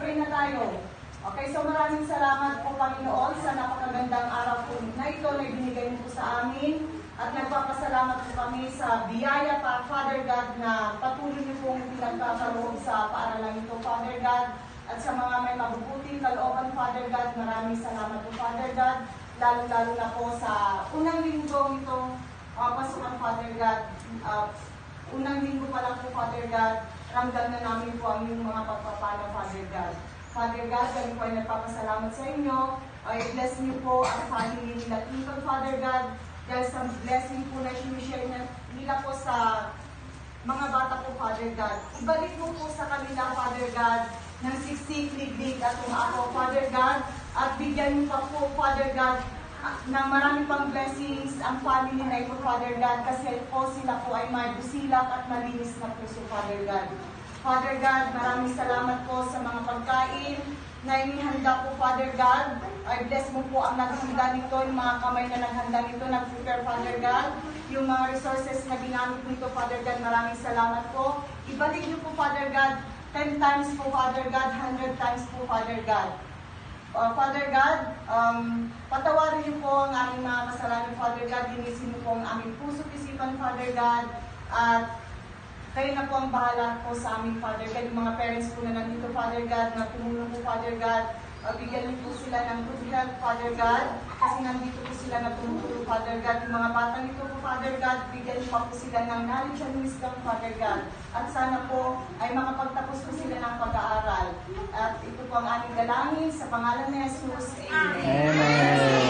pray na tayo. Okay, so maraming salamat po Panginoon sa napakagandang araw po na ito na ibinigay mo po sa amin. At nagpapasalamat po kami sa biyaya pa, Father God, na patuloy niyo pong pinagkakaroon sa paaralan ito, Father God. At sa mga may mabubuting kalooban, Father God, maraming salamat po, Father God. Lalo-lalo na po sa unang linggo itong pasukan, Father God. Unang linggo pa lang po, Father God, ramdam na namin po ang iyong mga pagpapala, Father God. Father God, kami po ay nagpapasalamat sa inyo. I-bless niyo po ang family nila Tito, Father God. Dahil sa blessing po na sinishare nila po sa mga bata po, Father God. Ibalik mo po sa kanila, Father God, ng siksik, liglig at umako, Father God. At bigyan niyo pa po, Father God, ng marami pang blessings ang family na ito, Father God. Kasi po sila po ay may busilak at malinis na puso, Father God. Father God, maraming salamat po sa mga pagkain na inihanda po, Father God. I bless mo po ang naghanda nito, yung mga kamay na naghanda nito, nag-prepare, Father God. Yung mga resources na ginamit nito, Father God, maraming salamat po. Ibalik niyo po, Father God, 10 times po, Father God, 100 times po, Father God. Father God, patawarin niyo po ang aming mga kasalanan, Father God. Linisin niyo po ang aming puso, isipan, Father God. At kayo na po ang bahala po sa aming, Father God. Yung mga parents po na nandito, Father God, na tumulong po, Father God. Bigyan niyo po sila ng good health, Father God. Kasi nandito po sila na tumulong, Father God. Yung mga bata nito po, Father God, bigyan niyo pa po sila ng knowledge and wisdom, Father God. At sana po ay makapagtapos po sila ng pag-aaral. At ito po ang aming dalangin sa pangalan ni Jesus. Amen. Amen.